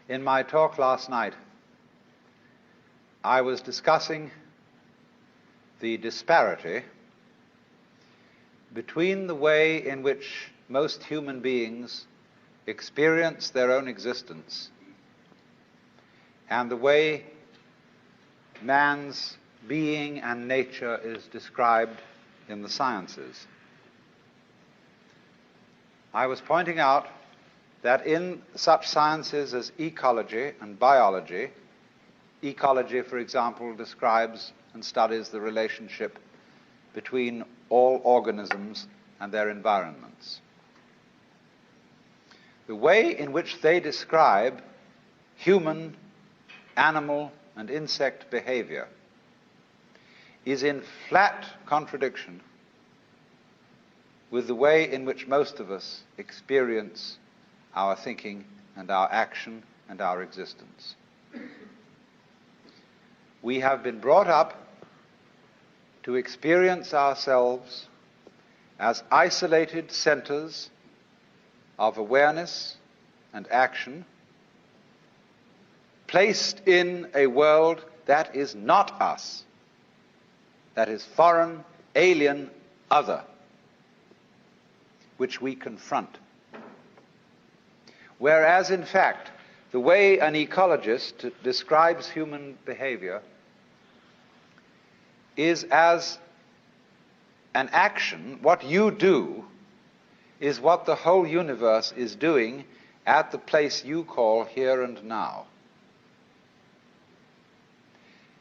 In my talk last night, I was discussing the disparity between the way in which most human beings experience their own existence and the way man's being and nature is described in the sciences. I was pointing out that in such sciences as ecology and biology, ecology, for example, describes and studies the relationship between all organisms and their environments. The way in which they describe human, animal, and insect behavior is in flat contradiction with the way in which most of us experience our thinking and our action and our existence. We have been brought up to experience ourselves as isolated centers of awareness and action, placed in a world that is not us, that is foreign, alien, other, which we confront. Whereas, in fact, the way an ecologist describes human behavior is as an action. What you do is what the whole universe is doing at the place you call here and now.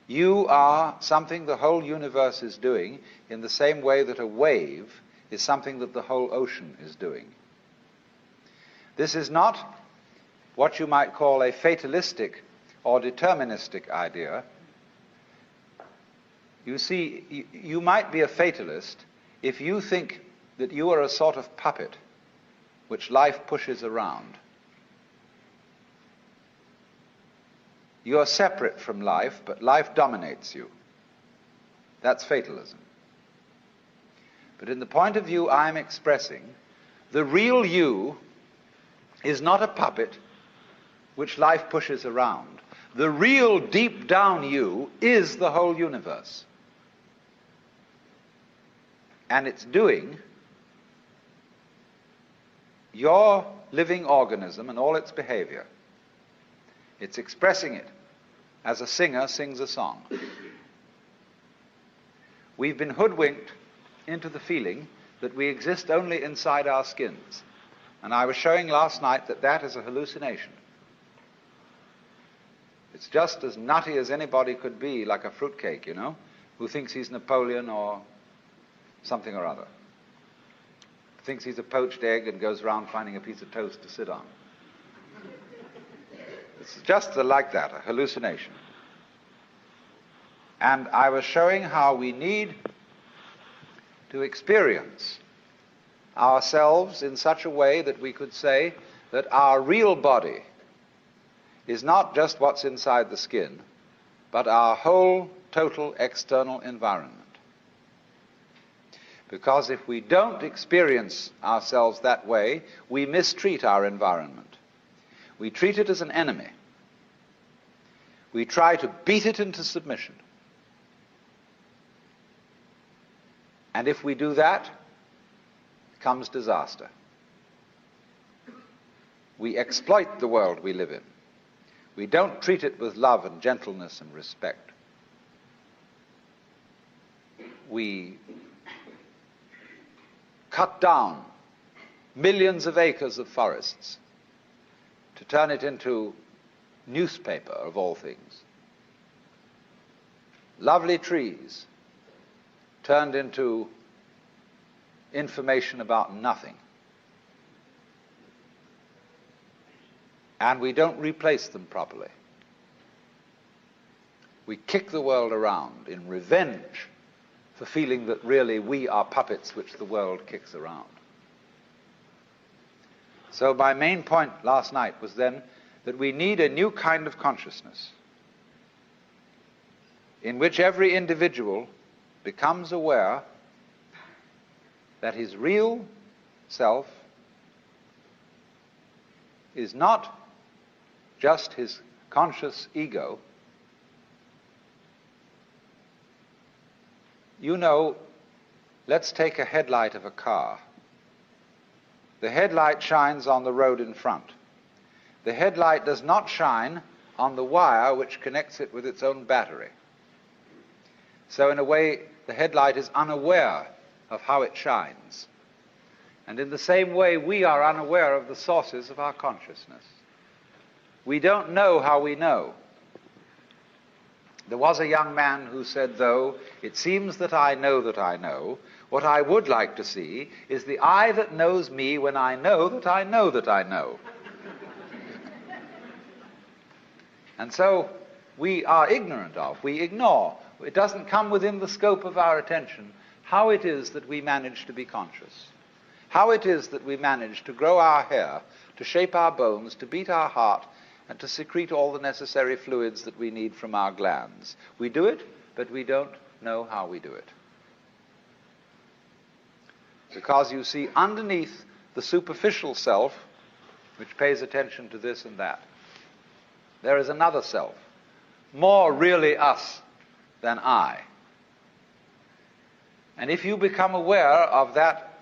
You are something the whole universe is doing in the same way that a wave is something that the whole ocean is doing. This is not what you might call a fatalistic or deterministic idea. You see, you might be a fatalist if you think that you are a sort of puppet which life pushes around. You are separate from life, but life dominates you. That's fatalism. But in the point of view I'm expressing, the real you is not a puppet which life pushes around. The real deep down you is the whole universe. And it's doing your living organism and all its behavior. It's expressing it as a singer sings a song. We've been hoodwinked into the feeling that we exist only inside our skins. And I was showing last night that that is a hallucination. It's just as nutty as anybody could be, like a fruitcake, you know, who thinks he's Napoleon or something or other. Thinks he's a poached egg and goes around finding a piece of toast to sit on. It's just like that, a hallucination. And I was showing how we need to experience ourselves in such a way that we could say that our real body is not just what's inside the skin, but our whole total external environment. Because if we don't experience ourselves that way, we mistreat our environment. We treat it as an enemy. We try to beat it into submission. And if we do that, comes disaster. We exploit the world we live in. We don't treat it with love and gentleness and respect. We cut down millions of acres of forests to turn it into newspaper, of all things. Lovely trees turned into information about nothing. And we don't replace them properly. We kick the world around in revenge for feeling that really we are puppets which the world kicks around. So my main point last night was then that we need a new kind of consciousness in which every individual becomes aware that his real self is not just his conscious ego, you know, let's take a headlight of a car. The headlight shines on the road in front. The headlight does not shine on the wire which connects it with its own battery. So in a way, the headlight is unaware of how it shines. And in the same way, we are unaware of the sources of our consciousness. We don't know how we know. There was a young man who said, though, it seems that I know, what I would like to see is the eye that knows me when I know that I know that I know. And so we are ignorant of, we ignore, it doesn't come within the scope of our attention how it is that we manage to be conscious, how it is that we manage to grow our hair, to shape our bones, to beat our heart, and to secrete all the necessary fluids that we need from our glands. We do it, but we don't know how we do it. Because you see, underneath the superficial self, which pays attention to this and that, there is another self, more really us than I. And if you become aware of that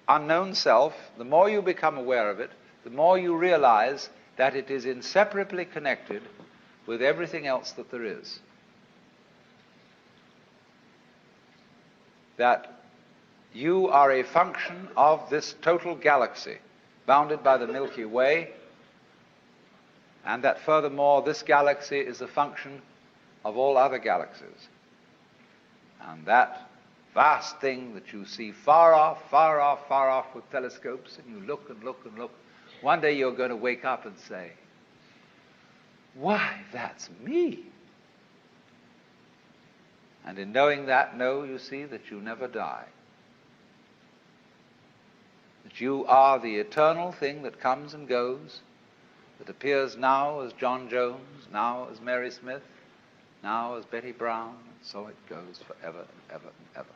unknown self, the more you become aware of it, the more you realize that it is inseparably connected with everything else that there is. That you are a function of this total galaxy, bounded by the Milky Way, and that furthermore this galaxy is a function of all other galaxies. And that vast thing that you see far off, far off, far off with telescopes, and you look and look and look, one day you're going to wake up and say, why, that's me. And in knowing that, you see that you never die. That you are the eternal thing that comes and goes, that appears now as John Jones, now as Mary Smith, now as Betty Brown, and so it goes forever and ever and ever.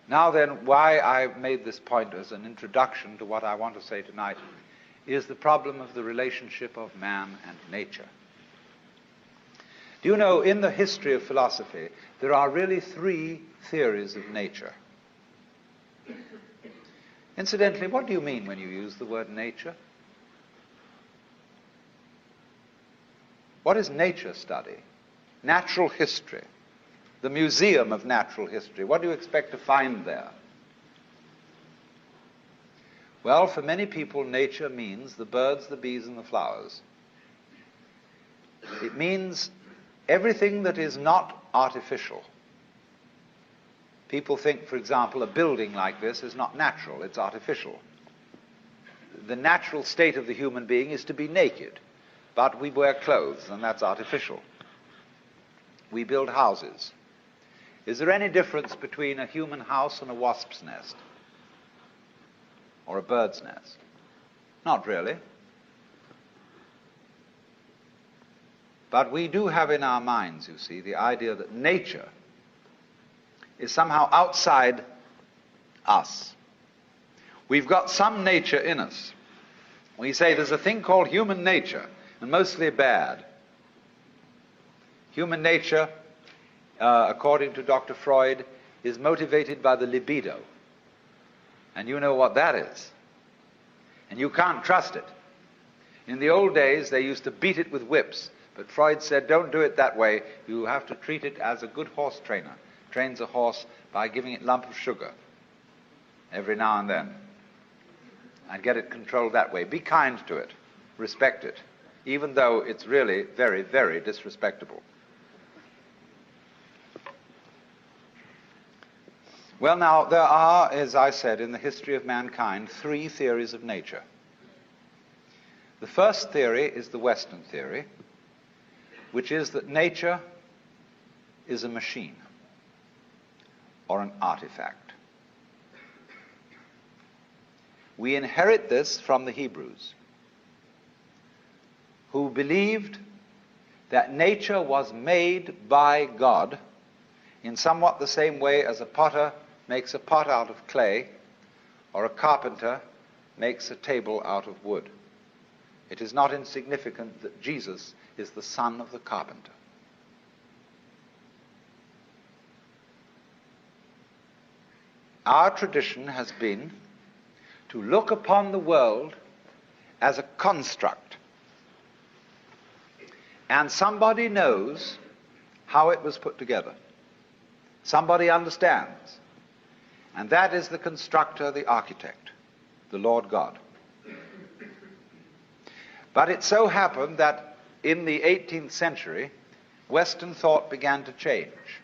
Now then, why I made this point as an introduction to what I want to say tonight is the problem of the relationship of man and nature. Do you know, in the history of philosophy, there are really 3 theories of nature. Incidentally, what do you mean when you use the word nature? What is nature study? Natural history. The Museum of Natural History. What do you expect to find there? Well, for many people, nature means the birds, the bees, and the flowers. It means everything that is not artificial. People think, for example, a building like this is not natural, it's artificial. The natural state of the human being is to be naked, but we wear clothes, and that's artificial. We build houses. Is there any difference between a human house and a wasp's nest? Or a bird's nest? Not really. But we do have in our minds, you see, the idea that nature is somehow outside us. We've got some nature in us. We say there's a thing called human nature, and mostly bad. Human nature, according to Dr. Freud, is motivated by the libido. And you know what that is. And you can't trust it. In the old days, they used to beat it with whips. But Freud said, don't do it that way. You have to treat it as a good horse trainer trains a horse by giving it a lump of sugar every now and then. And get it controlled that way. Be kind to it. Respect it. Even though it's really very, very disrespectable. Well, now, there are, as I said, in the history of mankind, 3 theories of nature. The first theory is the Western theory, which is that nature is a machine or an artifact. We inherit this from the Hebrews, who believed that nature was made by God in somewhat the same way as a potter makes a pot out of clay, or a carpenter makes a table out of wood. It is not insignificant that Jesus is the son of the carpenter. Our tradition has been to look upon the world as a construct. And somebody knows how it was put together. Somebody understands. And that is the constructor, the architect, the Lord God. But it so happened that in the 18th century, Western thought began to change.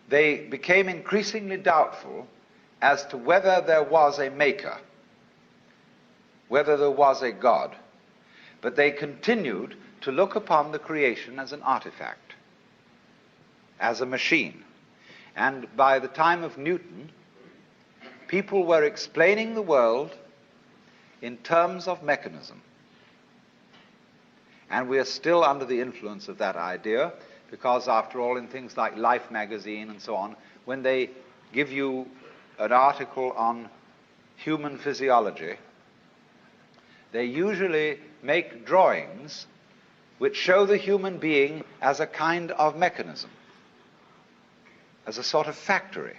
They became increasingly doubtful as to whether there was a maker, whether there was a God, but they continued to look upon the creation as an artifact, as a machine. And by the time of Newton, people were explaining the world in terms of mechanism. And we are still under the influence of that idea, because after all, in things like Life magazine and so on, when they give you an article on human physiology, they usually make drawings which show the human being as a kind of mechanism, as a sort of factory.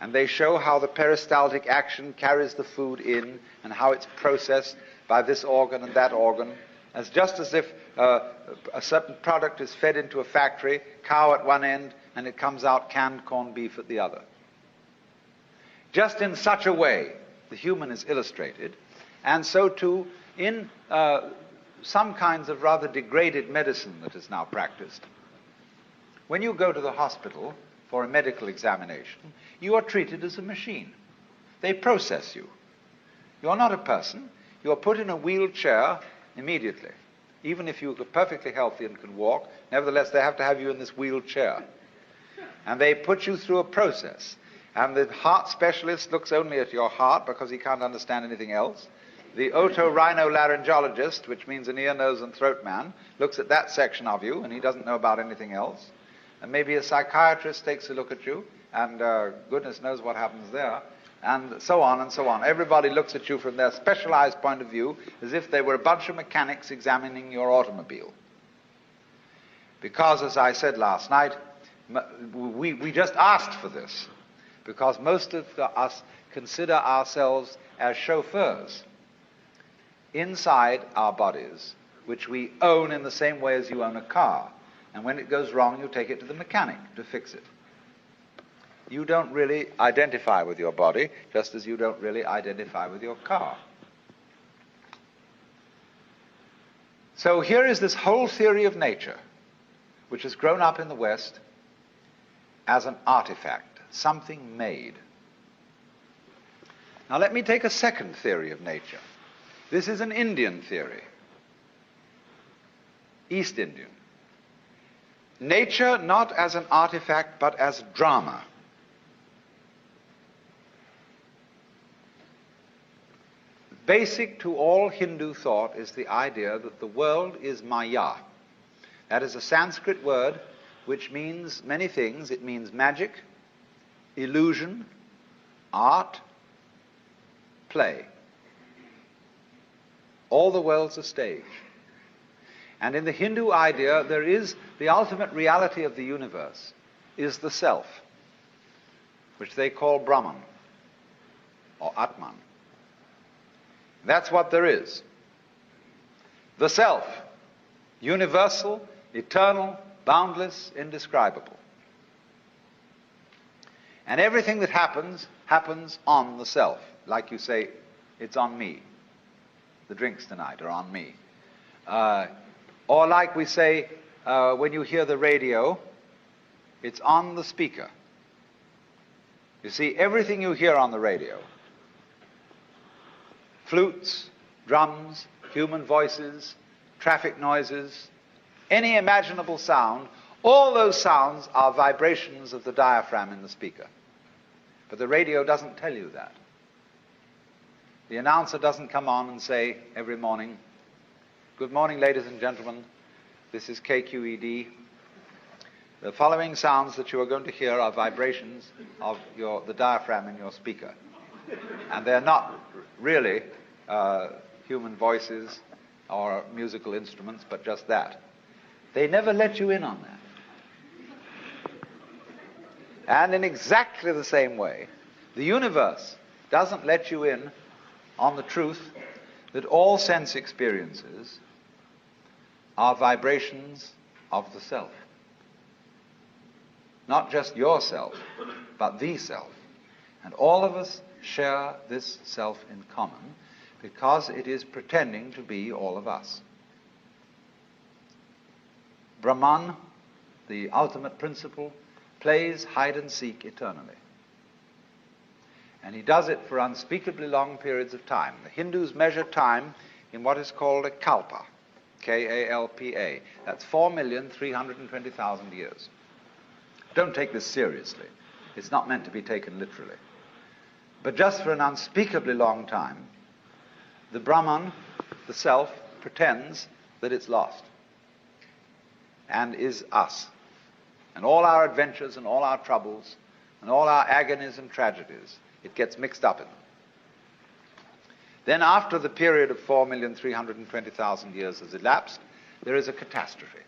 And they show how the peristaltic action carries the food in and how it's processed by this organ and that organ, as just as if a certain product is fed into a factory, cow at one end, and it comes out canned corned beef at the other. Just in such a way, the human is illustrated, and so too in some kinds of rather degraded medicine that is now practiced. When you go to the hospital for a medical examination, you are treated as a machine. They process you. You're not a person. You're put in a wheelchair immediately. Even if you're perfectly healthy and can walk, nevertheless they have to have you in this wheelchair. And they put you through a process. And the heart specialist looks only at your heart because he can't understand anything else. The otorhinolaryngologist, which means an ear, nose, and throat man, looks at that section of you, and he doesn't know about anything else. And maybe a psychiatrist takes a look at you, and goodness knows what happens there, and so on and so on. Everybody looks at you from their specialized point of view as if they were a bunch of mechanics examining your automobile. Because, as I said last night, we just asked for this, because most of us consider ourselves as chauffeurs inside our bodies, which we own in the same way as you own a car. And when it goes wrong, you take it to the mechanic to fix it. You don't really identify with your body, just as you don't really identify with your car. So here is this whole theory of nature, which has grown up in the West as an artifact, something made. Now let me take a second theory of nature. This is an Indian theory, East Indian. Nature not as an artifact, but as drama. Basic to all Hindu thought is the idea that the world is maya. That is a Sanskrit word which means many things. It means magic, illusion, art, play. All the world's a stage. And in the Hindu idea, there is the ultimate reality of the universe is the self, which they call Brahman or Atman. That's what there is. The self, universal, eternal, boundless, indescribable. And everything that happens, happens on the self. Like you say, it's on me. The drinks tonight are on me. Or like we say, when you hear the radio, it's on the speaker. You see, everything you hear on the radio, flutes, drums, human voices, traffic noises, any imaginable sound, all those sounds are vibrations of the diaphragm in the speaker. But the radio doesn't tell you that. The announcer doesn't come on and say every morning, "Good morning, ladies and gentlemen. This is KQED. The following sounds that you are going to hear are vibrations of the diaphragm in your speaker." And they're not really human voices or musical instruments, but just that. They never let you in on that. And in exactly the same way, the universe doesn't let you in on the truth that all sense experiences are vibrations of the self. Not just yourself, but the self. And all of us share this self in common because it is pretending to be all of us. Brahman, the ultimate principle, plays hide and seek eternally. And he does it for unspeakably long periods of time. The Hindus measure time in what is called a kalpa, K-A-L-P-A. That's 4,320,000 years. Don't take this seriously. It's not meant to be taken literally. But just for an unspeakably long time, the Brahman, the self, pretends that it's lost and is us. And all our adventures and all our troubles and all our agonies and tragedies, it gets mixed up in them. Then after the period of 4,320,000 years has elapsed, there is a catastrophe.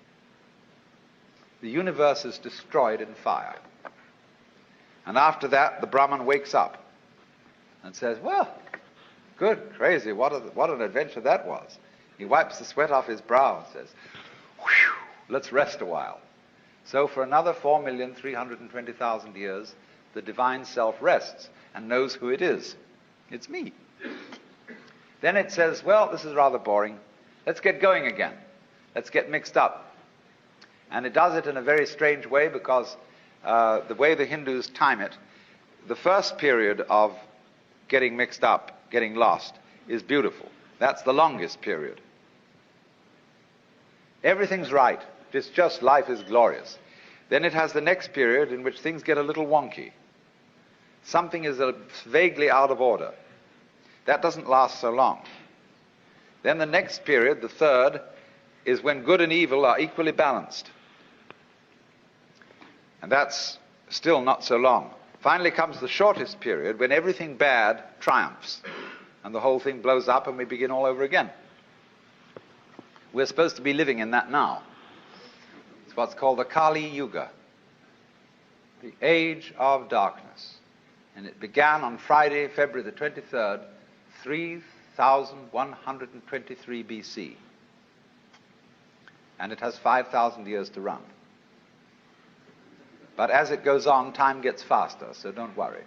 The universe is destroyed in fire. And after that, the Brahman wakes up and says, well, good, crazy, what an adventure that was. He wipes the sweat off his brow and says, whew, let's rest a while. So for another 4,320,000 years, the divine self rests and knows who it is. It's me. Then it says, well, this is rather boring. Let's get going again. Let's get mixed up. And it does it in a very strange way because the way the Hindus time it, the first period of getting mixed up, getting lost, is beautiful. That's the longest period. Everything's right. It's just life is glorious. Then it has the next period in which things get a little wonky. Something is vaguely out of order. That doesn't last so long. Then the next period, the third, is when good and evil are equally balanced. And that's still not so long. Finally comes the shortest period when everything bad triumphs and the whole thing blows up and we begin all over again. We're supposed to be living in that now. It's what's called the Kali Yuga, the age of darkness. And it began on Friday, February the 23rd, 3123 BC. And it has 5,000 years to run. But as it goes on, time gets faster, so don't worry.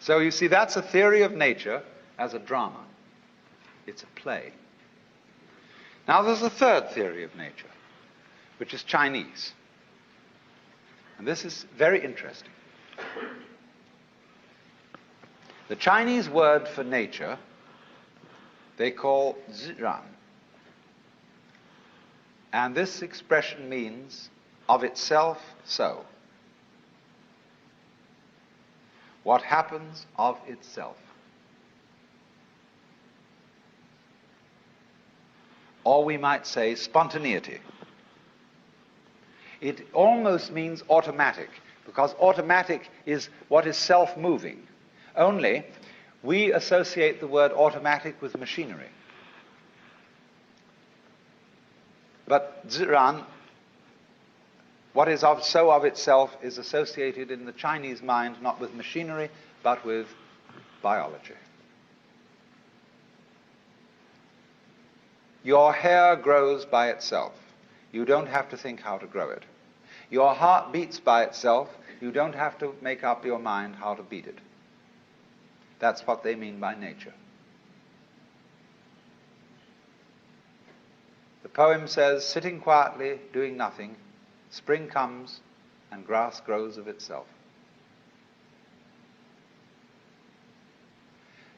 So you see, that's a theory of nature as a drama. It's a play. Now there's a third theory of nature, which is Chinese. And this is very interesting. The Chinese word for nature, they call ziran. And this expression means of itself so. What happens of itself. Or we might say spontaneity. It almost means automatic, because automatic is what is self-moving. Only, we associate the word automatic with machinery. But ziran, what is so of itself, is associated in the Chinese mind not with machinery, but with biology. Your hair grows by itself. You don't have to think how to grow it. Your heart beats by itself. You don't have to make up your mind how to beat it. That's what they mean by nature. The poem says, sitting quietly, doing nothing, spring comes and grass grows of itself.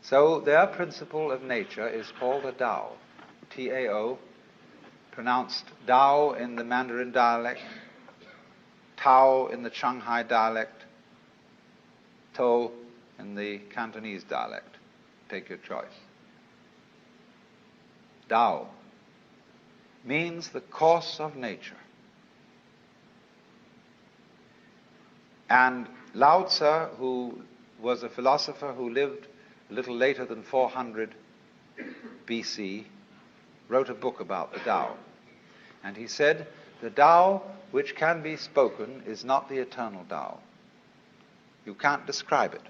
So their principle of nature is called a Tao, T-A-O, pronounced Dao in the Mandarin dialect, Tao in the Shanghai dialect, To in the Cantonese dialect. Take your choice. Tao, means the course of nature. And Lao Tzu, who was a philosopher who lived a little later than 400 BC, wrote a book about the Tao. And he said, the Tao which can be spoken is not the eternal Tao. You can't describe it.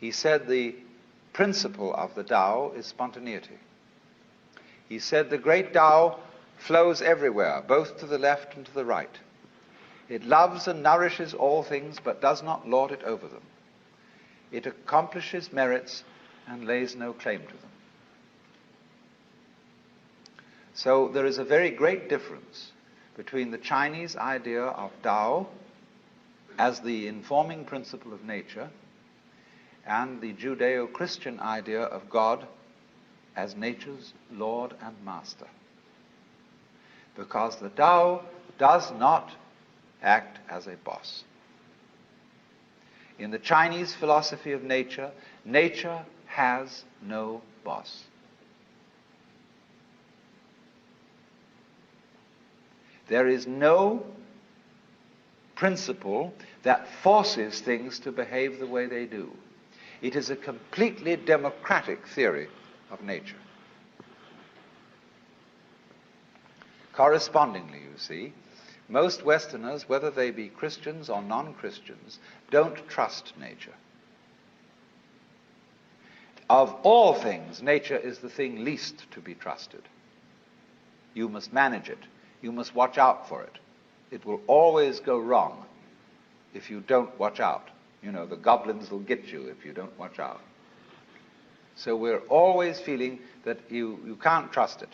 He said the principle of the Tao is spontaneity. He said the great Tao flows everywhere, both to the left and to the right. It loves and nourishes all things, but does not lord it over them. It accomplishes merits and lays no claim to them. So there is a very great difference between the Chinese idea of Tao as the informing principle of nature and the Judeo-Christian idea of God as nature's Lord and Master. Because the Tao does not act as a boss. In the Chinese philosophy of nature, nature has no boss. There is no principle that forces things to behave the way they do. It is a completely democratic theory of nature. Correspondingly, you see, most Westerners, whether they be Christians or non-Christians, don't trust nature. Of all things, nature is the thing least to be trusted. You must manage it. You must watch out for it. It will always go wrong if you don't watch out. You know, the goblins will get you if you don't watch out. So we're always feeling that you can't trust it.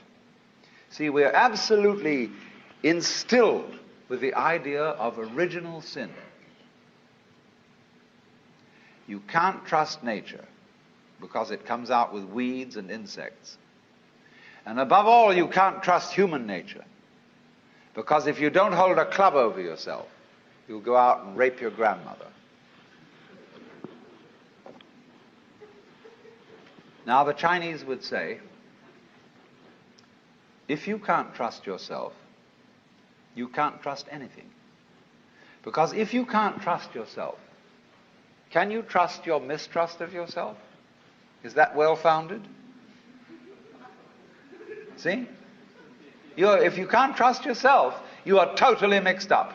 See, we're absolutely instilled with the idea of original sin. You can't trust nature because it comes out with weeds and insects. And above all, you can't trust human nature because if you don't hold a club over yourself, you'll go out and rape your grandmother. Now, the Chinese would say, if you can't trust yourself, you can't trust anything. Because if you can't trust yourself, can you trust your mistrust of yourself? Is that well-founded? See? If you can't trust yourself, you are totally mixed up.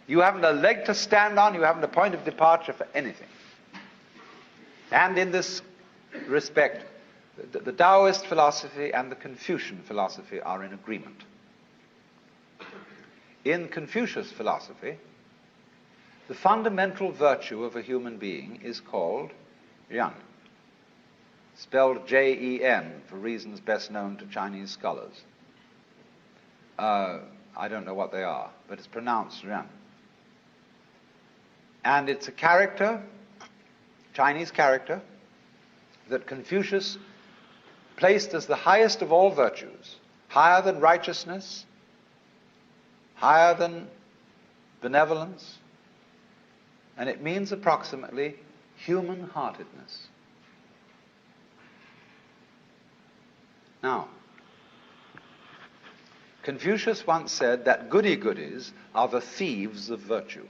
You haven't a leg to stand on, you haven't a point of departure for anything. And in this respect, the Taoist philosophy and the Confucian philosophy are in agreement. In Confucius philosophy, the fundamental virtue of a human being is called Ren, spelled Jen for reasons best known to Chinese scholars. I don't know what they are, but it's pronounced Ren. And it's a character, Chinese character, that Confucius placed as the highest of all virtues, higher than righteousness, higher than benevolence, and it means approximately human-heartedness. Now, Confucius once said that goody-goodies are the thieves of virtue.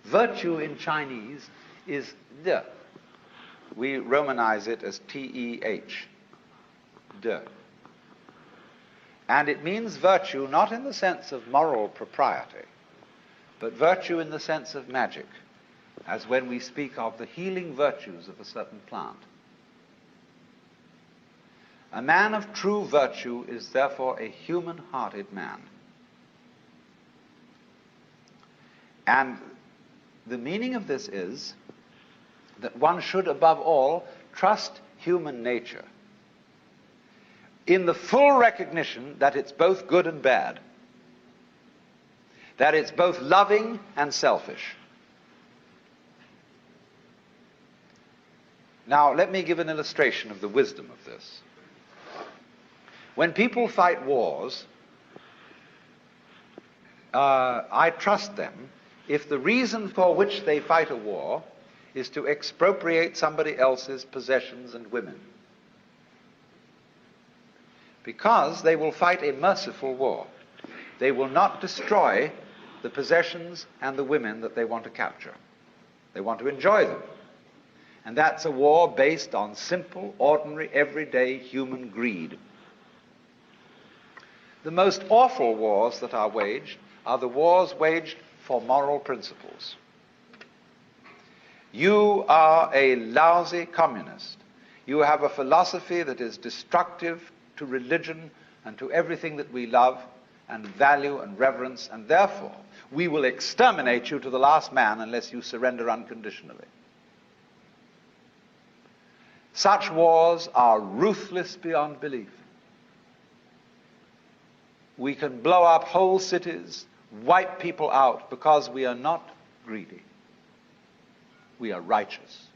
Virtue in Chinese is de. We Romanize it as T-E-H, de. And it means virtue not in the sense of moral propriety, but virtue in the sense of magic, as when we speak of the healing virtues of a certain plant. A man of true virtue is therefore a human-hearted man. And the meaning of this is that one should, above all, trust human nature in the full recognition that it's both good and bad, that it's both loving and selfish. Now, let me give an illustration of the wisdom of this. When people fight wars, I trust them if the reason for which they fight a war is to expropriate somebody else's possessions and women. because they will fight a merciful war. They will not destroy the possessions and the women that they want to capture. They want to enjoy them. And that's a war based on simple, ordinary, everyday human greed. The most awful wars that are waged are the wars waged for moral principles. You are a lousy communist. You have a philosophy that is destructive to religion and to everything that we love and value and reverence, and therefore we will exterminate you to the last man unless you surrender unconditionally. Such wars are ruthless beyond belief. We can blow up whole cities, wipe people out, because we are not greedy. We are righteous.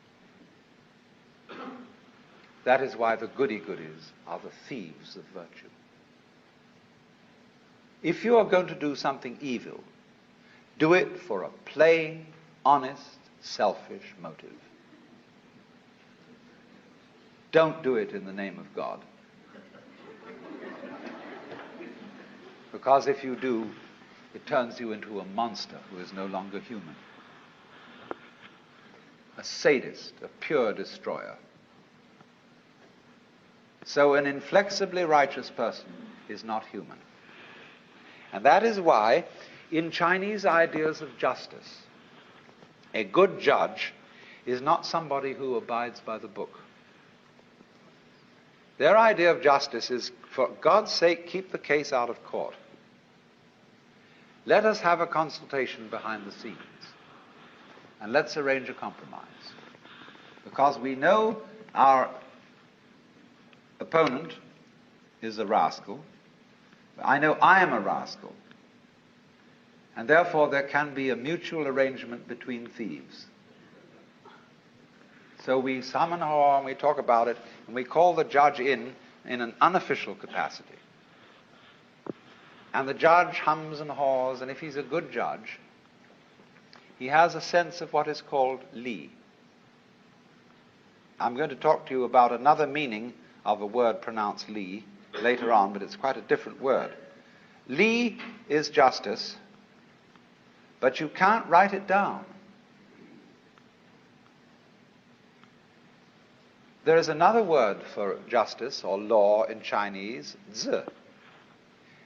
That is why the goody-goodies are the thieves of virtue. If you are going to do something evil, do it for a plain, honest, selfish motive. Don't do it in the name of God. Because if you do, it turns you into a monster who is no longer human. A sadist, a pure destroyer. So an inflexibly righteous person is not human. And that is why, in Chinese ideas of justice, a good judge is not somebody who abides by the book. Their idea of justice is, for God's sake, keep the case out of court. Let us have a consultation behind the scenes, and let's arrange a compromise. Because we know our opponent is a rascal. I know I am a rascal. And therefore there can be a mutual arrangement between thieves. So we summon her and we talk about it, and we call the judge in an unofficial capacity. And the judge hums and haws, and if he's a good judge, he has a sense of what is called li. I'm going to talk to you about another meaning of a word pronounced li later on, but it's quite a different word. Li is justice, but you can't write it down. There is another word for justice or law in Chinese, zi.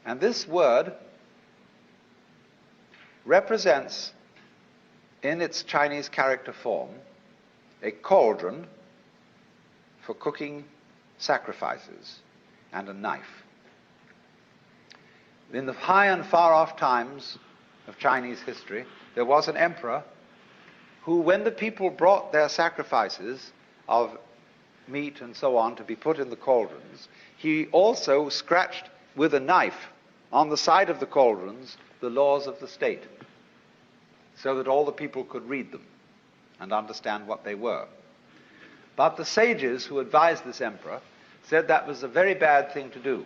And this word represents, in its Chinese character form, a cauldron for cooking sacrifices and a knife. In the high and far off times of Chinese history, there was an emperor who, when the people brought their sacrifices of meat and so on to be put in the cauldrons, he also scratched with a knife on the side of the cauldrons the laws of the state, so that all the people could read them and understand what they were. But the sages who advised this emperor said that was a very bad thing to do,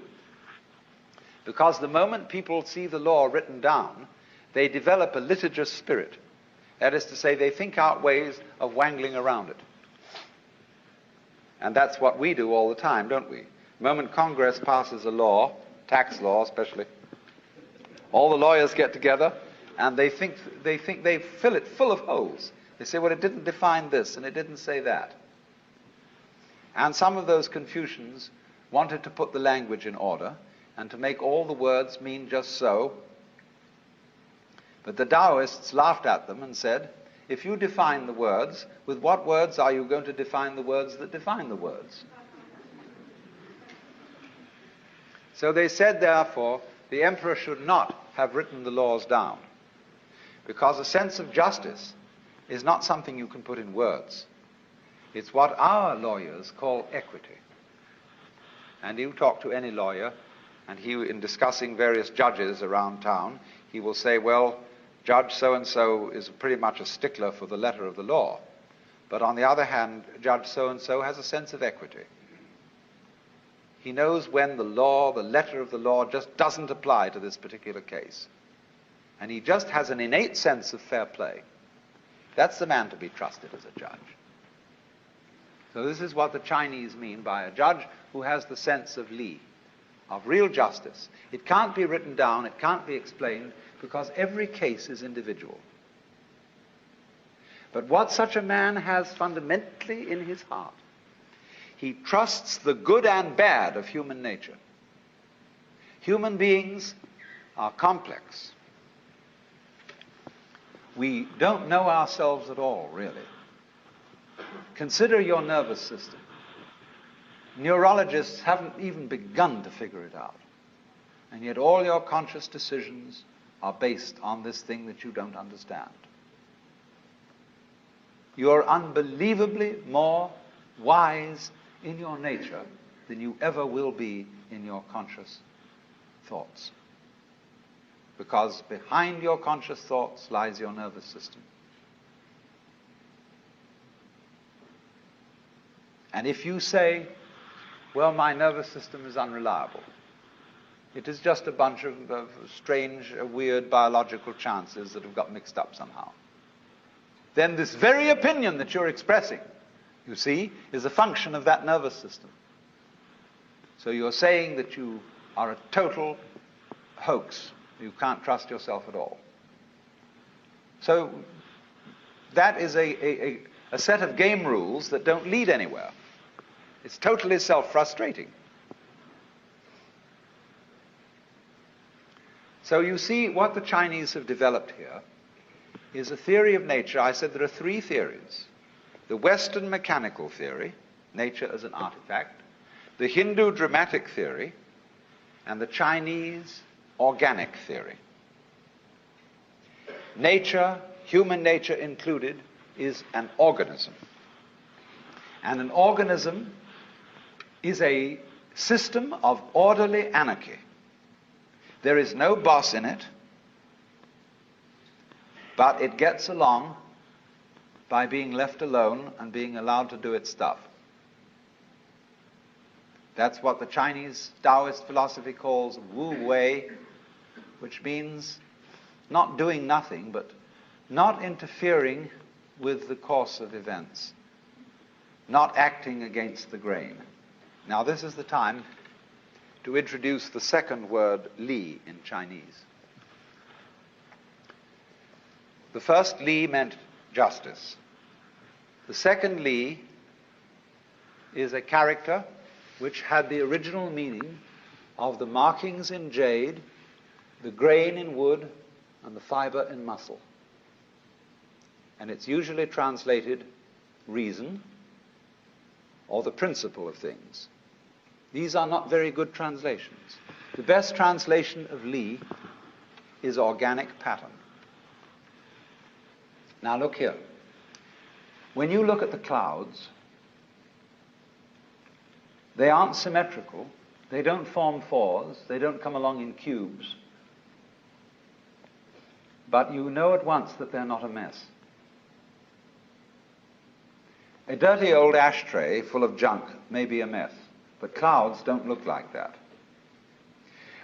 because the moment people see the law written down, they develop a litigious spirit. That is to say, they think out ways of wangling around it. And that's what we do all the time, don't we? The moment Congress passes a law, tax law especially, all the lawyers get together and they think they fill it full of holes. They say, well, it didn't define this and it didn't say that. And some of those Confucians wanted to put the language in order and to make all the words mean just so. But the Taoists laughed at them and said, if you define the words, with what words are you going to define the words that define the words? So they said, therefore, the emperor should not have written the laws down, because a sense of justice is not something you can put in words. It's what our lawyers call equity. And you talk to any lawyer, and he, in discussing various judges around town, he will say, well, Judge so-and-so is pretty much a stickler for the letter of the law. But on the other hand, Judge so-and-so has a sense of equity. He knows when the law, the letter of the law, just doesn't apply to this particular case. And he just has an innate sense of fair play. That's the man to be trusted as a judge. So this is what the Chinese mean by a judge who has the sense of li. of real justice. It can't be written down, it can't be explained, because every case is individual. But what such a man has fundamentally in his heart, he trusts the good and bad of human nature. Human beings are complex. We don't know ourselves at all, really. Consider your nervous system. Neurologists haven't even begun to figure it out. And yet all your conscious decisions are based on this thing that you don't understand. You're unbelievably more wise in your nature than you ever will be in your conscious thoughts. Because behind your conscious thoughts lies your nervous system. And if you say, well, my nervous system is unreliable, it is just a bunch of strange, weird biological chances that have got mixed up somehow, then this very opinion that you're expressing, you see, is a function of that nervous system. So you're saying that you are a total hoax. You can't trust yourself at all. So that is a set of game rules that don't lead anywhere. It's totally self-frustrating. So you see, what the Chinese have developed here is a theory of nature. I said there are three theories. The Western mechanical theory, nature as an artifact, the Hindu dramatic theory, and the Chinese organic theory. Nature, human nature included, is an organism. And an organism is a system of orderly anarchy. There is no boss in it, but it gets along by being left alone and being allowed to do its stuff. That's what the Chinese Taoist philosophy calls Wu Wei, which means not doing nothing, but not interfering with the course of events, not acting against the grain. Now, this is the time to introduce the second word, li, in Chinese. The first li meant justice. The second li is a character which had the original meaning of the markings in jade, the grain in wood, and the fiber in muscle. And it's usually translated reason or the principle of things. These are not very good translations. The best translation of li is organic pattern. Now look here. When you look at the clouds, they aren't symmetrical. They don't form fours. They don't come along in cubes. But you know at once that they're not a mess. A dirty old ashtray full of junk may be a mess, but clouds don't look like that.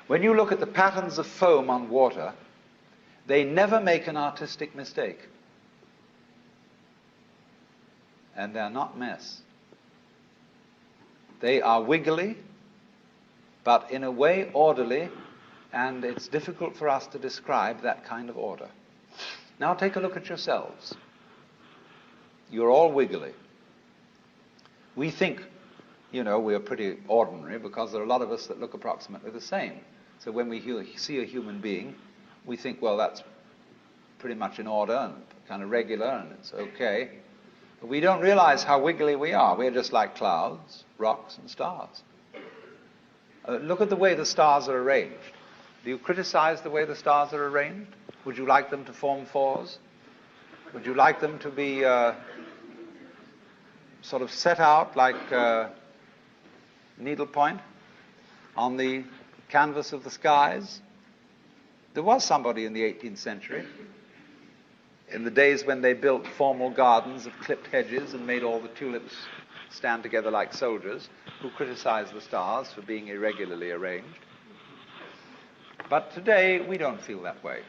When you look at the patterns of foam on water, they never make an artistic mistake. And they're not mess. They are wiggly, but in a way orderly, and it's difficult for us to describe that kind of order. Now take a look at yourselves. You're all wiggly. We think, we're pretty ordinary because there are a lot of us that look approximately the same. So when we see a human being, we think, well, that's pretty much in order and kind of regular and it's okay. But we don't realize how wiggly we are. We're just like clouds, rocks, and stars. Look at the way the stars are arranged. Do you criticize the way the stars are arranged? Would you like them to form fours? Would you like them to be sort of set out like needlepoint on the canvas of the skies? There was somebody in the 18th century, in the days when they built formal gardens of clipped hedges and made all the tulips stand together like soldiers, who criticized the stars for being irregularly arranged. But today, we don't feel that way.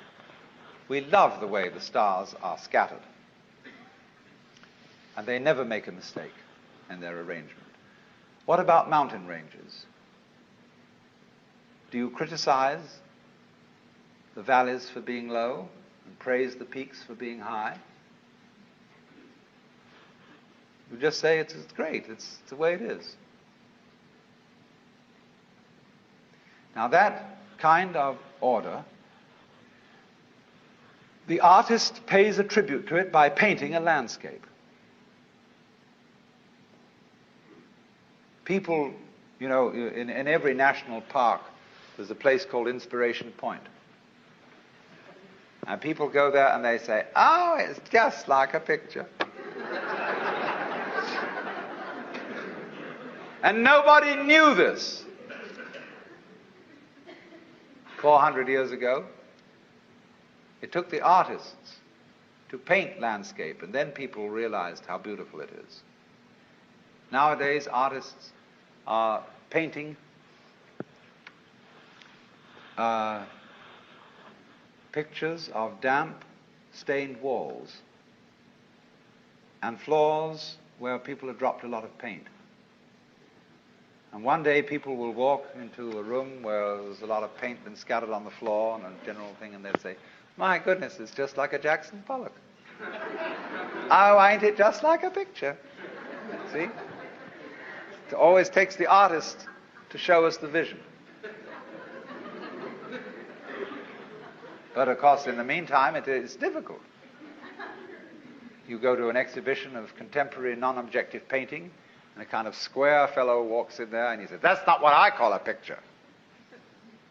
We love the way the stars are scattered. And they never make a mistake in their arrangement. What about mountain ranges? Do you criticize the valleys for being low and praise the peaks for being high? You just say it's great, it's the way it is. Now that kind of order, the artist pays a tribute to it by painting a landscape. People, you know, in every national park, there's a place called Inspiration Point. And people go there and they say, oh, it's just like a picture. And nobody knew this 400 years ago. It took the artists to paint landscape, and then people realized how beautiful it is. Nowadays, artists are painting pictures of damp, stained walls and floors where people have dropped a lot of paint. And one day people will walk into a room where there's a lot of paint been scattered on the floor and a general thing, and they'll say, my goodness, it's just like a Jackson Pollock. Oh, ain't it just like a picture? See? It always takes the artist to show us the vision. But of course, in the meantime, it is difficult. You go to an exhibition of contemporary non-objective painting, and a kind of square fellow walks in there and he says, that's not what I call a picture.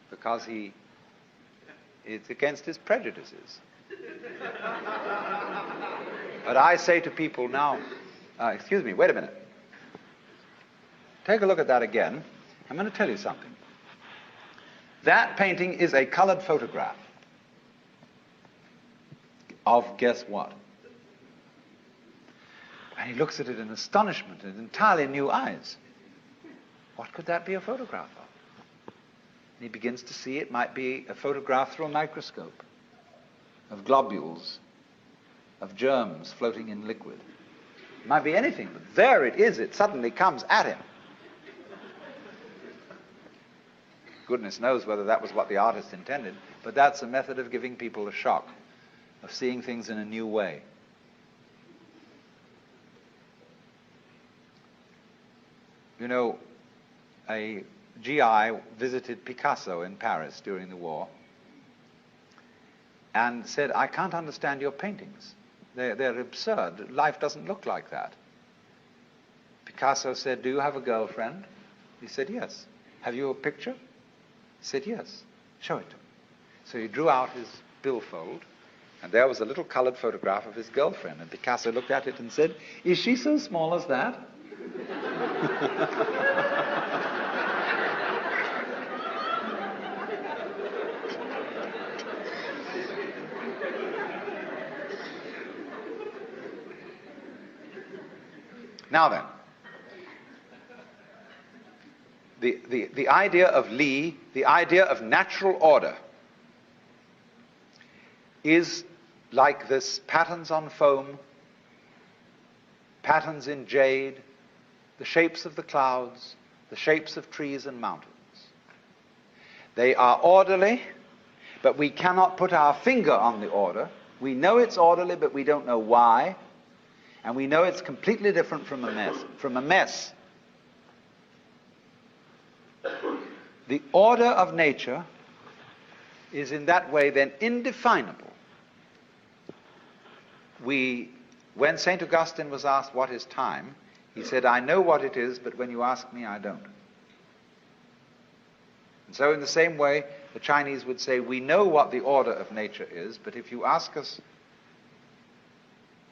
Because it's against his prejudices. But I say to people now, excuse me, wait a minute. Take a look at that again. I'm going to tell you something. That painting is a colored photograph of guess what? And he looks at it in astonishment and entirely new eyes. What could that be a photograph of? And he begins to see it might be a photograph through a microscope of globules, of germs floating in liquid. It might be anything, but there it is. It suddenly comes at him. Goodness knows whether that was what the artist intended, but that's a method of giving people a shock, of seeing things in a new way. You know, a GI visited Picasso in Paris during the war and said, I can't understand your paintings. They're absurd. Life doesn't look like that. Picasso said, do you have a girlfriend? He said, yes. Have you a picture? He said, yes. Show it to me. So he drew out his billfold, and there was a little colored photograph of his girlfriend. And Picasso looked at it and said, is she so small as that? Now then, the idea of Li, the idea of natural order, is like this patterns on foam, patterns in jade, the shapes of the clouds, the shapes of trees and mountains. They are orderly, but we cannot put our finger on the order. We know it's orderly, but we don't know why. And we know it's completely different from a mess. The order of nature is in that way then indefinable. When St. Augustine was asked what is time, he said, I know what it is, but when you ask me, I don't. And so in the same way, the Chinese would say, we know what the order of nature is, but if you ask us,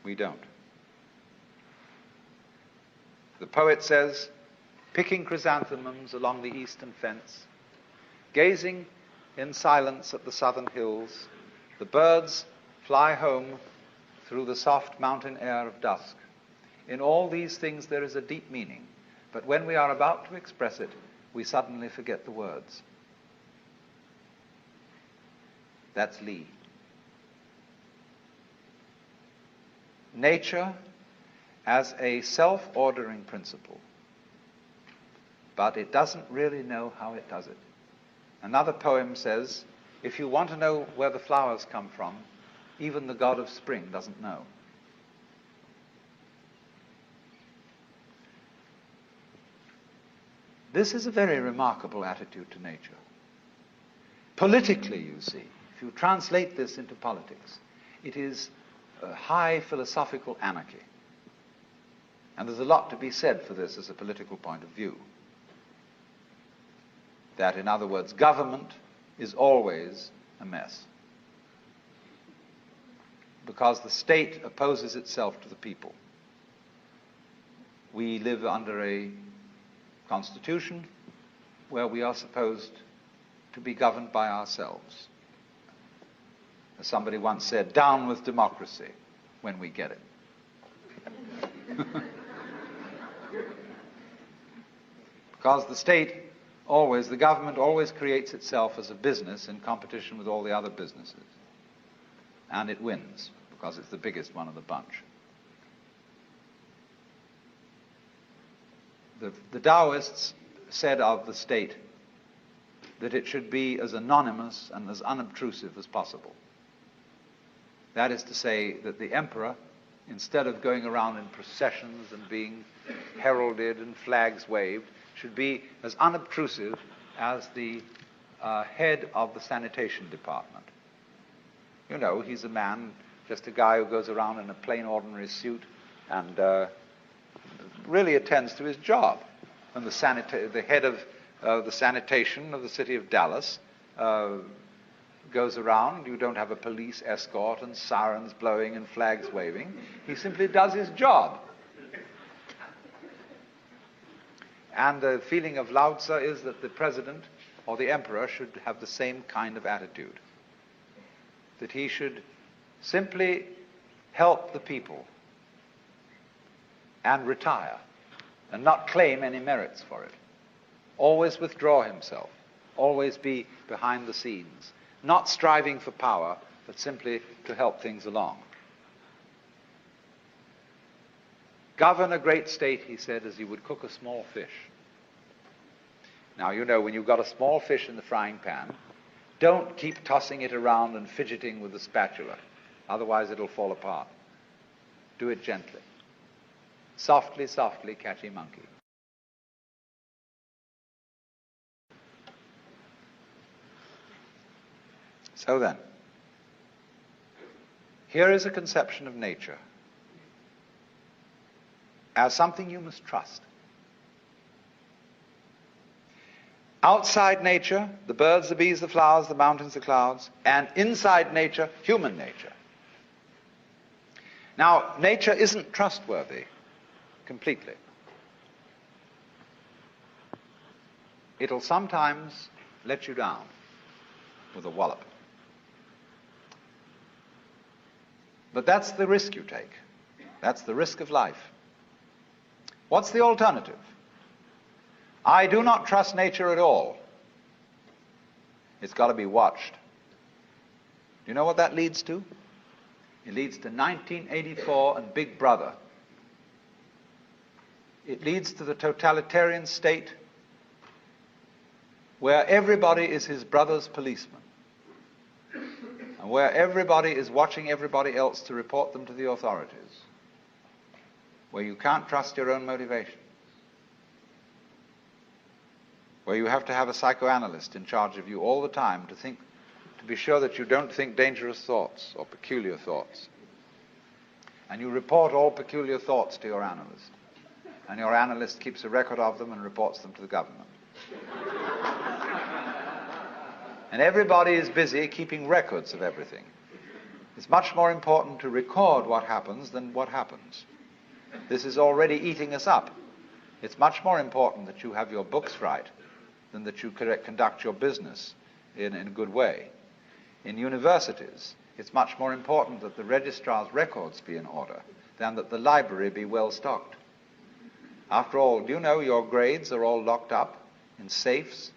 we don't. The poet says, picking chrysanthemums along the eastern fence, gazing in silence at the southern hills, the birds fly home through the soft mountain air of dusk. In all these things there is a deep meaning, but when we are about to express it, we suddenly forget the words. That's Li. Nature as a self-ordering principle, but it doesn't really know how it does it. Another poem says, if you want to know where the flowers come from, even the god of spring doesn't know. This is a very remarkable attitude to nature. Politically, you see, if you translate this into politics, it is a high philosophical anarchy. And there's a lot to be said for this as a political point of view. That, in other words, government is always a mess. Because the state opposes itself to the people. We live under a constitution where we are supposed to be governed by ourselves. As somebody once said, down with democracy when we get it. Because the government always creates itself as a business in competition with all the other businesses. And it wins, because it's the biggest one of the bunch. The Taoists said of the state that it should be as anonymous and as unobtrusive as possible. That is to say that the emperor, instead of going around in processions and being heralded and flags waved, should be as unobtrusive as the head of the sanitation department. You know, he's a man, just a guy who goes around in a plain ordinary suit and really attends to his job. And the head of the sanitation of the city of Dallas goes around. You don't have a police escort and sirens blowing and flags waving. He simply does his job. And the feeling of Lao Tzu is that the president or the emperor should have the same kind of attitude. That he should simply help the people and retire and not claim any merits for it. Always withdraw himself. Always be behind the scenes. Not striving for power, but simply to help things along. Govern a great state, he said, as you would cook a small fish. Now, you know, when you've got a small fish in the frying pan, don't keep tossing it around and fidgeting with the spatula. Otherwise, it'll fall apart. Do it gently. Softly, softly, catchy monkey. So then, here is a conception of nature as something you must trust. Outside nature, the birds, the bees, the flowers, the mountains, the clouds, and inside nature, human nature. Now, nature isn't trustworthy completely. It'll sometimes let you down with a wallop. But that's the risk you take. That's the risk of life. What's the alternative? I do not trust nature at all. It's got to be watched. Do you know what that leads to? It leads to 1984 and Big Brother. It leads to the totalitarian state where everybody is his brother's policeman, and where everybody is watching everybody else to report them to the authorities, where you can't trust your own motivation, where you have to have a psychoanalyst in charge of you all the time to be sure that you don't think dangerous thoughts or peculiar thoughts. And you report all peculiar thoughts to your analyst. And your analyst keeps a record of them and reports them to the government. And everybody is busy keeping records of everything. It's much more important to record what happens than what happens. This is already eating us up. It's much more important that you have your books right than that you conduct your business in a good way. In universities, it's much more important that the registrar's records be in order than that the library be well stocked. After all, do you know your grades are all locked up in safes,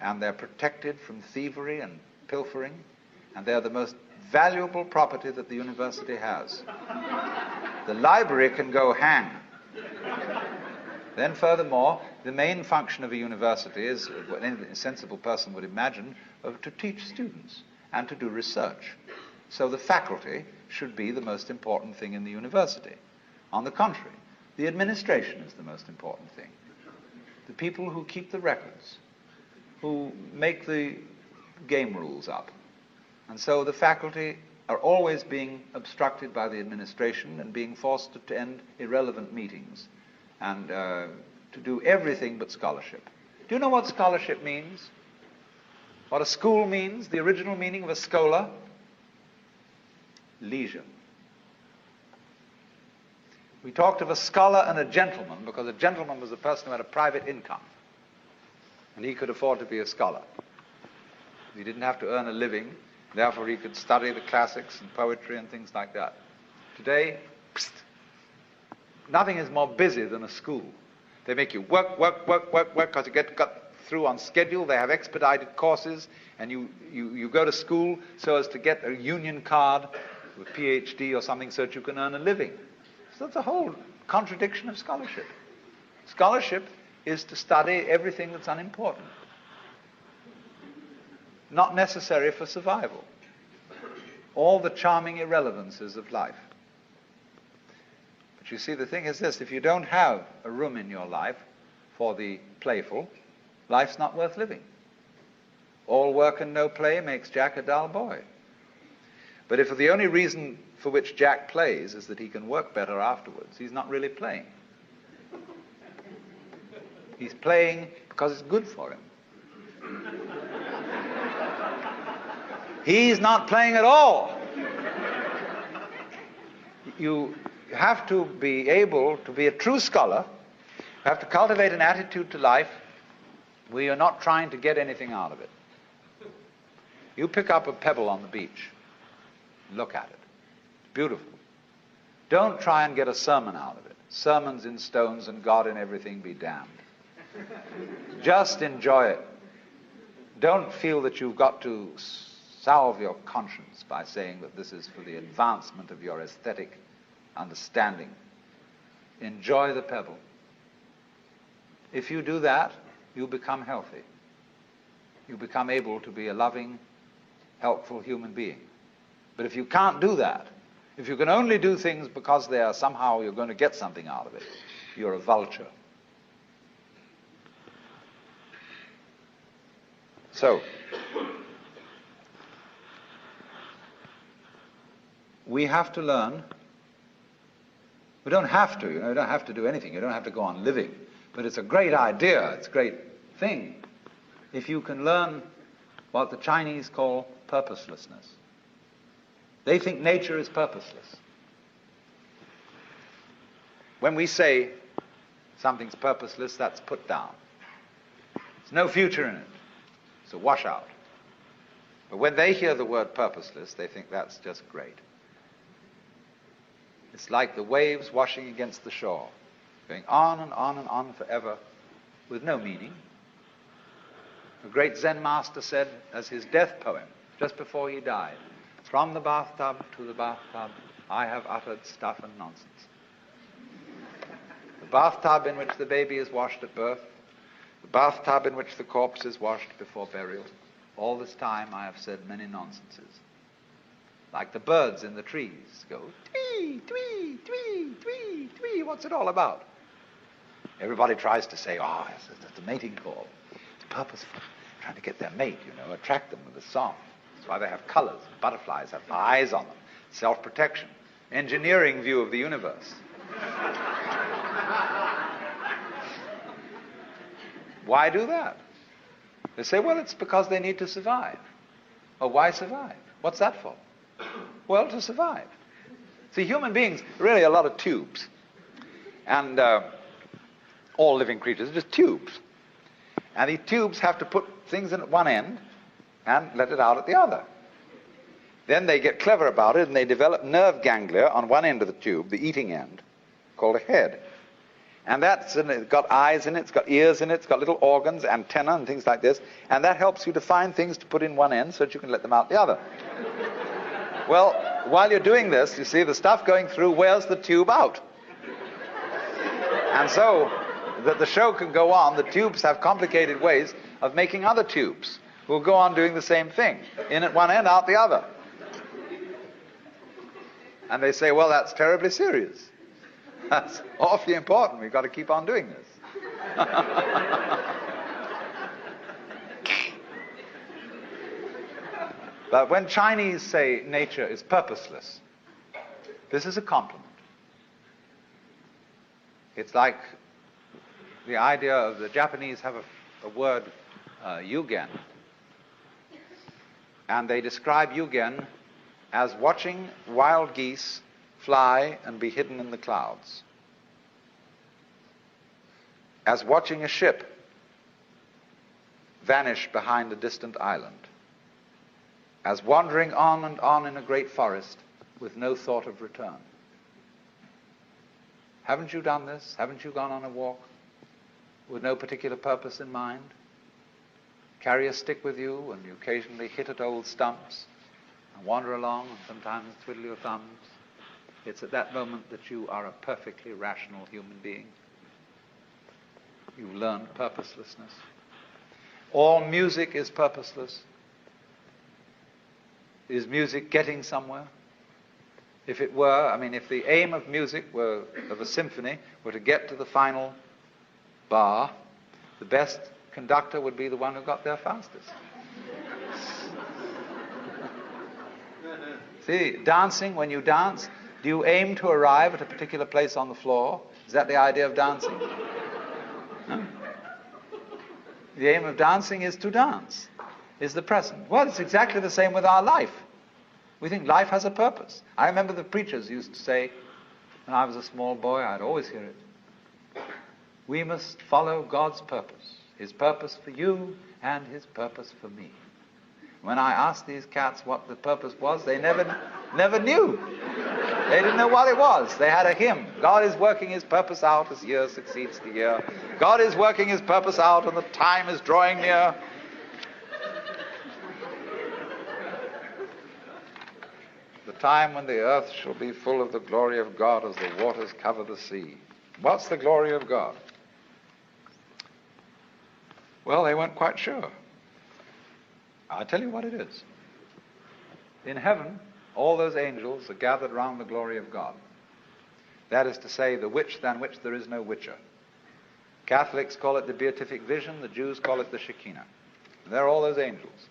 and they're protected from thievery and pilfering, and they're the most valuable property that the university has. The library can go hang. Then furthermore, the main function of a university is, what any sensible person would imagine, to teach students and to do research. So the faculty should be the most important thing in the university. On the contrary, the administration is the most important thing. The people who keep the records, who make the game rules up. And so the faculty are always being obstructed by the administration and being forced to attend irrelevant meetings and to do everything but scholarship. Do you know what scholarship means? What a school means? The original meaning of a schola? Leisure. We talked of a scholar and a gentleman because a gentleman was a person who had a private income and he could afford to be a scholar. He didn't have to earn a living, therefore he could study the classics and poetry and things like that. Today, nothing is more busy than a school. They make you work, because you got through on schedule. They have expedited courses, and you go to school so as to get a union card with PhD or something so that you can earn a living. So that's a whole contradiction of scholarship. Scholarship is to study everything that's unimportant, not necessary for survival. All the charming irrelevances of life. But you see, the thing is this, if you don't have a room in your life for the playful, life's not worth living. All work and no play makes Jack a dull boy. But if the only reason for which Jack plays is that he can work better afterwards, he's not really playing. He's playing because it's good for him. He's not playing at all. You have to be able to be a true scholar. You have to cultivate an attitude to life where you're not trying to get anything out of it. You pick up a pebble on the beach, look at it. It's beautiful. Don't try and get a sermon out of it. Sermons in stones and God in everything be damned. Just enjoy it. Don't feel that you've got to salve your conscience by saying that this is for the advancement of your aesthetic understanding. Enjoy the pebble. If you do that, you become healthy. You become able to be a loving, helpful human being. But if you can't do that, if you can only do things because they are somehow you're going to get something out of it, you're a vulture. So, we have to learn. We don't have to, you don't have to do anything. You don't have to go on living. But it's a great idea, it's a great thing, if you can learn what the Chinese call purposelessness. They think nature is purposeless. When we say something's purposeless, that's put down. There's no future in it. It's a washout. But when they hear the word purposeless, they think that's just great. It's like the waves washing against the shore, going on and on and on forever with no meaning. A great Zen master said as his death poem, just before he died, "From the bathtub to the bathtub, I have uttered stuff and nonsense." The bathtub in which the baby is washed at birth, the bathtub in which the corpse is washed before burial, all this time I have said many nonsenses. Like the birds in the trees go, twee, twee, twee, twee, twee. What's it all about? Everybody tries to say, oh, it's a mating call. It's purposeful. Trying to get their mate, attract them with a song. That's why they have colors. Butterflies have eyes on them. Self-protection. Engineering view of the universe. Why do that? They say, well, it's because they need to survive. Oh, why survive? What's that for? Well, to survive. See, human beings are really a lot of tubes. And all living creatures are just tubes. And these tubes have to put things in at one end and let it out at the other. Then they get clever about it and they develop nerve ganglia on one end of the tube, the eating end, called a head. And it's got eyes in it, it's got ears in it, it's got little organs, antenna and things like this. And that helps you to find things to put in one end so that you can let them out the other. Well, while you're doing this, you see, the stuff going through wears the tube out. And so, that the show can go on, the tubes have complicated ways of making other tubes who will go on doing the same thing. In at one end, out the other. And they say, well, that's terribly serious. That's awfully important. We've got to keep on doing this. But when Chinese say nature is purposeless, this is a compliment. It's like the idea of the Japanese have a word, yugen. And they describe yugen as watching wild geese fly and be hidden in the clouds. As watching a ship vanish behind a distant island. As wandering on and on in a great forest with no thought of return. Haven't you done this? Haven't you gone on a walk with no particular purpose in mind? Carry a stick with you and you occasionally hit at old stumps and wander along and sometimes twiddle your thumbs. It's at that moment that you are a perfectly rational human being. You've learned purposelessness. All music is purposeless. Is music getting somewhere? If it were, if the aim of music were, of a symphony, were to get to the final bar, the best conductor would be the one who got there fastest. See, dancing, when you dance, do you aim to arrive at a particular place on the floor? Is that the idea of dancing? No. The aim of dancing is to dance, is the present. Well, it's exactly the same with our life. We think life has a purpose. I remember the preachers used to say, when I was a small boy, I'd always hear it. We must follow God's purpose. His purpose for you and his purpose for me. When I asked these cats what the purpose was, they never knew. They didn't know what it was. They had a hymn. God is working his purpose out as year succeeds to year. God is working his purpose out and the time is drawing near. The time when the earth shall be full of the glory of God as the waters cover the sea. What's the glory of God? Well, they weren't quite sure. I'll tell you what it is. In heaven, all those angels are gathered round the glory of God. That is to say, the which than which there is no whicher. Catholics call it the beatific vision, the Jews call it the Shekinah. And there are all those angels.